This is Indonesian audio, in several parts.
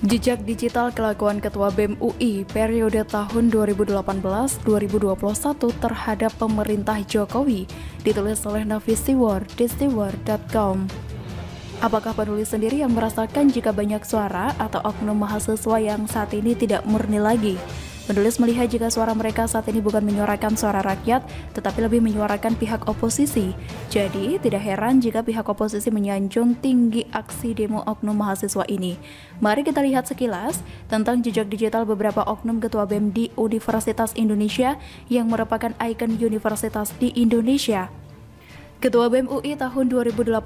Jejak digital kelakuan Ketua BEM UI periode tahun 2018-2021 terhadap pemerintah Jokowi, ditulis oleh Nafis Siwar di siwar.com. Apakah penulis sendiri yang merasakan jika banyak suara atau oknum mahasiswa yang saat ini tidak murni lagi? Penulis melihat jika suara mereka saat ini bukan menyuarakan suara rakyat, tetapi lebih menyuarakan pihak oposisi. Jadi, tidak heran jika pihak oposisi menyanjung tinggi aksi demo oknum mahasiswa ini. Mari kita lihat sekilas tentang jejak digital beberapa oknum ketua BEM di Universitas Indonesia yang merupakan ikon universitas di Indonesia. Ketua BEM UI tahun 2018.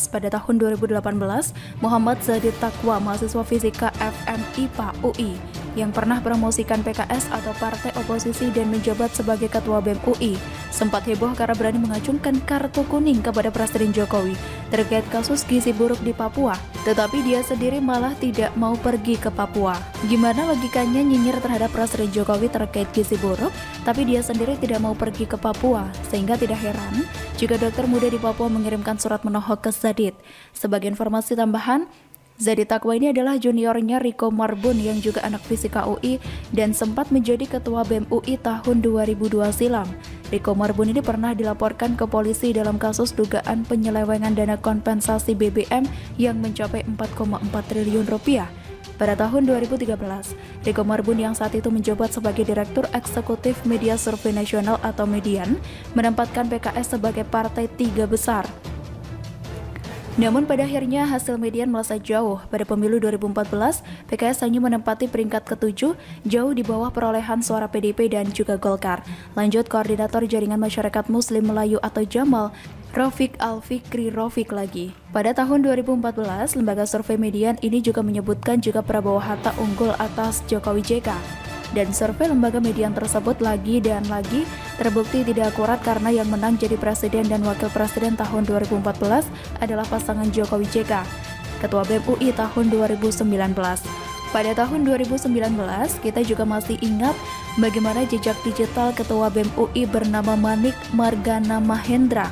Pada tahun 2018, Muhammad Zadid Taqwa, mahasiswa fisika FMIPA UI, yang pernah promosikan PKS atau partai oposisi dan menjabat sebagai Ketua BEM UI, sempat heboh karena berani mengacungkan kartu kuning kepada Presiden Jokowi terkait kasus gizi buruk di Papua. Tetapi dia sendiri malah tidak mau pergi ke Papua. Gimana logikanya nyinyir terhadap Presiden Jokowi terkait gizi buruk, tapi dia sendiri tidak mau pergi ke Papua? Sehingga tidak heran jika dokter muda di Papua mengirimkan surat menohok ke Zadid. Sebagai informasi tambahan, Zadid Taqwa ini adalah juniornya Riko Marbun yang juga anak fisika UI dan sempat menjadi ketua BEM UI tahun 2002 silam. Riko Marbun ini pernah dilaporkan ke polisi dalam kasus dugaan penyelewengan dana kompensasi BBM yang mencapai 4,4 triliun rupiah. Pada tahun 2013, Riko Marbun yang saat itu menjabat sebagai Direktur Eksekutif Media Survei Nasional atau Median menempatkan PKS sebagai partai tiga besar. Namun pada akhirnya hasil median melesat jauh. Pada pemilu 2014, PKS hanya menempati peringkat ke-7, jauh di bawah perolehan suara PDIP dan juga Golkar. Lanjut Koordinator Jaringan Masyarakat Muslim Melayu atau Jamal, Rafiq Al-Fikri Rafiq lagi. Pada tahun 2014, lembaga survei median ini juga menyebutkan jika Prabowo Hatta unggul atas Jokowi JK. Dan survei lembaga median tersebut lagi dan lagi terbukti tidak akurat karena yang menang jadi presiden dan wakil presiden tahun 2014 adalah pasangan Jokowi JK. Ketua BEM UI tahun 2019. Pada tahun 2019, kita juga masih ingat bagaimana jejak digital Ketua BEM UI bernama Manik Margana Mahendra.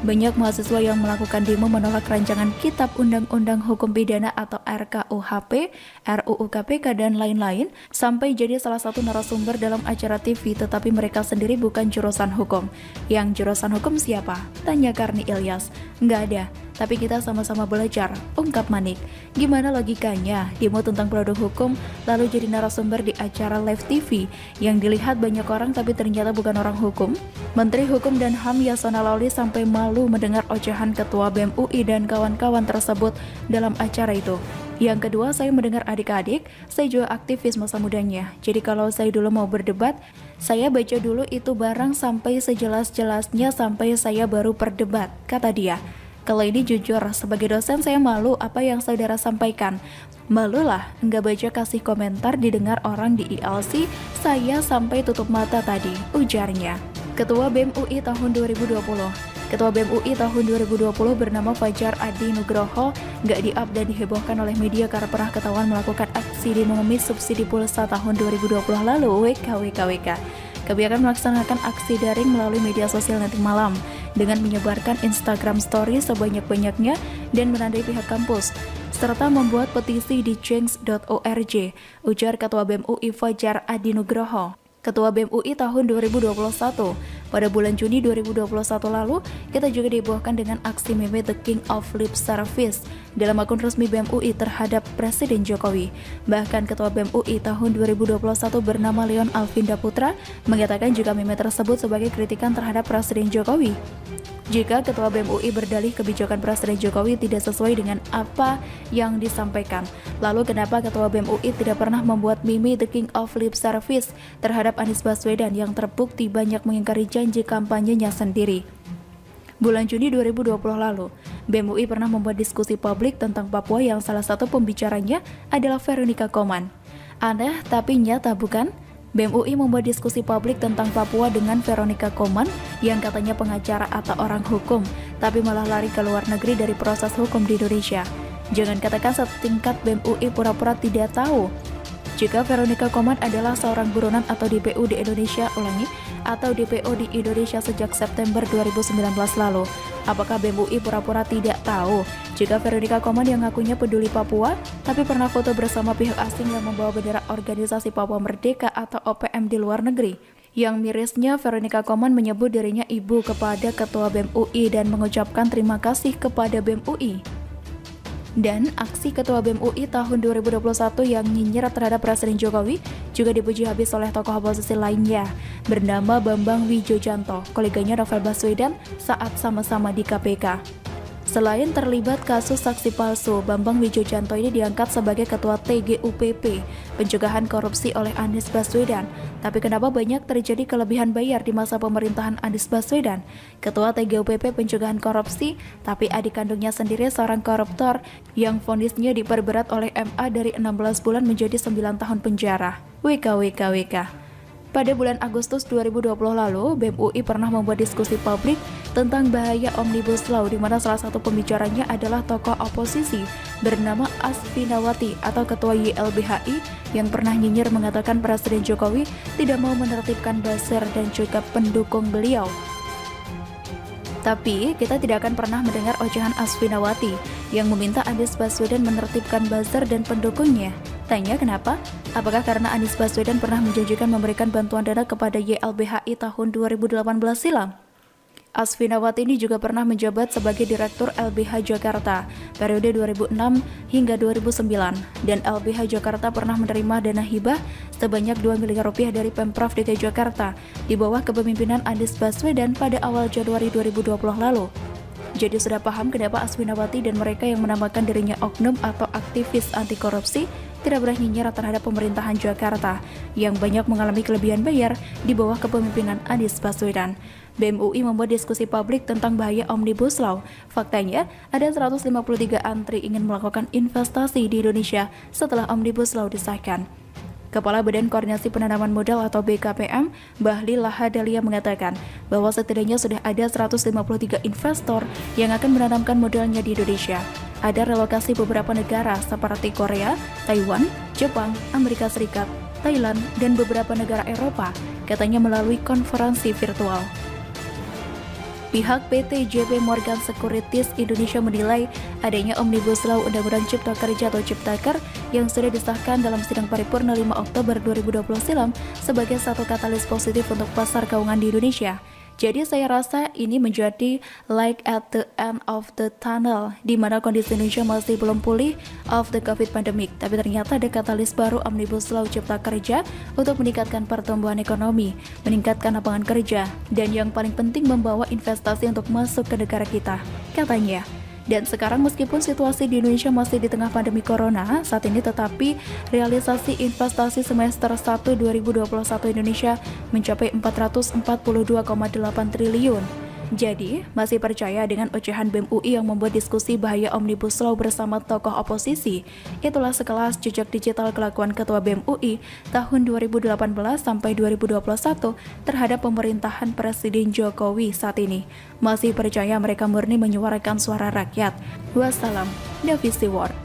Banyak mahasiswa yang melakukan demo menolak rancangan Kitab Undang-Undang Hukum Pidana atau RKUHP, RUU KPK, dan lain-lain, sampai jadi salah satu narasumber dalam acara TV, tetapi mereka sendiri bukan jurusan hukum. Yang jurusan hukum siapa? Tanya Karni Ilyas. Nggak ada, tapi kita sama-sama belajar, ungkap Manik. Gimana logikanya demo tentang produk hukum lalu jadi narasumber di acara live TV yang dilihat banyak orang tapi ternyata bukan orang hukum? Menteri Hukum dan HAM Yasona Lauli sampai malu mendengar ocehan Ketua BEM UI dan kawan-kawan tersebut dalam acara itu. Yang kedua, saya mendengar adik-adik, saya juga aktivis masa mudanya. Jadi kalau saya dulu mau berdebat, saya baca dulu itu barang sampai sejelas-jelasnya sampai saya baru berdebat, kata dia. Kalau ini jujur, sebagai dosen saya malu apa yang saudara sampaikan. Malulah, nggak baca kasih komentar didengar orang di ILC, saya sampai tutup mata tadi, ujarnya. Ketua BEM UI tahun 2020. Ketua BEM UI tahun 2020 bernama Fajar Adi Nugroho nggak di-up dan dihebohkan oleh media karena pernah ketahuan melakukan aksi demo mengemis subsidi pulsa tahun 2020 lalu, WKWKWK. Kebijakan melaksanakan aksi daring melalui media sosial nanti malam dengan menyebarkan Instagram Story sebanyak-banyaknya dan menandai pihak kampus, serta membuat petisi di change.org, ujar Ketua BEM UI Fajar Adi Nugroho. Ketua BEM UI tahun 2021. Pada bulan Juni 2021 lalu, kita juga dibuahkan dengan aksi meme The King of Lip Service dalam akun resmi BEM UI terhadap Presiden Jokowi. Bahkan Ketua BEM UI tahun 2021 bernama Leon Alvinda Putra mengatakan juga meme tersebut sebagai kritikan terhadap Presiden Jokowi. Jika Ketua BEM UI berdalih kebijakan Presiden Jokowi tidak sesuai dengan apa yang disampaikan, lalu kenapa Ketua BEM UI tidak pernah membuat meme The King of Lip Service terhadap Anies Baswedan yang terbukti banyak mengingkari janji kampanyenya sendiri? Bulan Juni 2020 lalu, BEM UI pernah membuat diskusi publik tentang Papua yang salah satu pembicaranya adalah Veronica Koman. Aneh tapi nyata bukan? BEM UI membuat diskusi publik tentang Papua dengan Veronica Koman yang katanya pengacara atau orang hukum, tapi malah lari ke luar negeri dari proses hukum di Indonesia. Jangan katakan setingkat BEM UI pura-pura tidak tahu. Jika Veronica Koman adalah seorang buronan atau DPO di Indonesia, atau DPO di Indonesia sejak September 2019 lalu, Apakah BEM UI pura-pura tidak tahu jika Veronica Koman yang ngakunya peduli Papua, tapi pernah foto bersama pihak asing yang membawa bendera Organisasi Papua Merdeka atau OPM di luar negeri? Yang mirisnya, Veronica Koman menyebut dirinya ibu kepada Ketua BEM UI dan mengucapkan terima kasih kepada BEM UI. Dan aksi Ketua BEM UI tahun 2021 yang nyinyir terhadap Presiden Jokowi juga dipuji habis oleh tokoh oposisi lainnya bernama Bambang Wijojanto, koleganya Novel Baswedan saat sama-sama di KPK. Selain terlibat kasus saksi palsu, Bambang Wijojanto ini diangkat sebagai Ketua TGUPP, pencegahan korupsi oleh Anies Baswedan. Tapi kenapa banyak terjadi kelebihan bayar di masa pemerintahan Anies Baswedan? Ketua TGUPP pencegahan korupsi, tapi adik kandungnya sendiri seorang koruptor yang vonisnya diperberat oleh MA dari 16 bulan menjadi 9 tahun penjara. WKWKWK. Pada bulan Agustus 2020 lalu, BEM UI pernah membuat diskusi publik tentang bahaya Omnibus Law, di mana salah satu pembicaranya adalah tokoh oposisi bernama Asfinawati atau Ketua YLBHI yang pernah nyinyir mengatakan Presiden Jokowi tidak mau menertibkan buzzer dan juga pendukung beliau. Tapi kita tidak akan pernah mendengar ocehan Asfinawati yang meminta Anies Baswedan menertibkan buzzer dan pendukungnya. Tanya kenapa? Apakah karena Anies Baswedan pernah menjanjikan memberikan bantuan dana kepada YLBHI tahun 2018 silam? Asfinawati ini juga pernah menjabat sebagai Direktur LBH Jakarta periode 2006 hingga 2009, dan LBH Jakarta pernah menerima dana hibah sebanyak 2 miliar rupiah dari Pemprov DKI Jakarta di bawah kepemimpinan Anies Baswedan pada awal Januari 2020 lalu. Jadi sudah paham kenapa Asfinawati dan mereka yang menamakan dirinya oknum atau aktivis anti korupsi tidak berani nyinyir terhadap pemerintahan Jakarta yang banyak mengalami kelebihan bayar di bawah kepemimpinan Anies Baswedan. BEM UI membuat diskusi publik tentang bahaya Omnibus Law. Faktanya, ada 153 antri ingin melakukan investasi di Indonesia setelah Omnibus Law disahkan. Kepala Badan Koordinasi Penanaman Modal atau BKPM, Bahlil Lahadalia mengatakan bahwa setidaknya sudah ada 153 investor yang akan menanamkan modalnya di Indonesia. Ada relokasi beberapa negara seperti Korea, Taiwan, Jepang, Amerika Serikat, Thailand, dan beberapa negara Eropa, katanya melalui konferensi virtual. Pihak PT JP Morgan Securities Indonesia menilai adanya Omnibus Law Undang-Undang Cipta Kerja atau Ciptaker yang sudah disahkan dalam sidang paripurna 5 Oktober 2020 silam sebagai satu katalis positif untuk pasar keuangan di Indonesia. Jadi saya rasa ini menjadi light at the end of the tunnel, di mana kondisi Indonesia masih belum pulih of the COVID pandemic. Tapi ternyata ada katalis baru Omnibus Law Cipta Kerja untuk meningkatkan pertumbuhan ekonomi, meningkatkan lapangan kerja, dan yang paling penting membawa investasi untuk masuk ke negara kita, katanya. Dan sekarang meskipun situasi di Indonesia masih di tengah pandemi corona saat ini, tetapi realisasi investasi semester 1 2021 Indonesia mencapai 442,8 triliun. Jadi, masih percaya dengan ocehan BEM UI yang membuat diskusi bahaya Omnibus Law bersama tokoh oposisi? Itulah sekelas jejak digital kelakuan Ketua BEM UI tahun 2018 sampai 2021 terhadap pemerintahan Presiden Jokowi saat ini. Masih percaya mereka murni menyuarakan suara rakyat. Wassalam, Davisi Ward.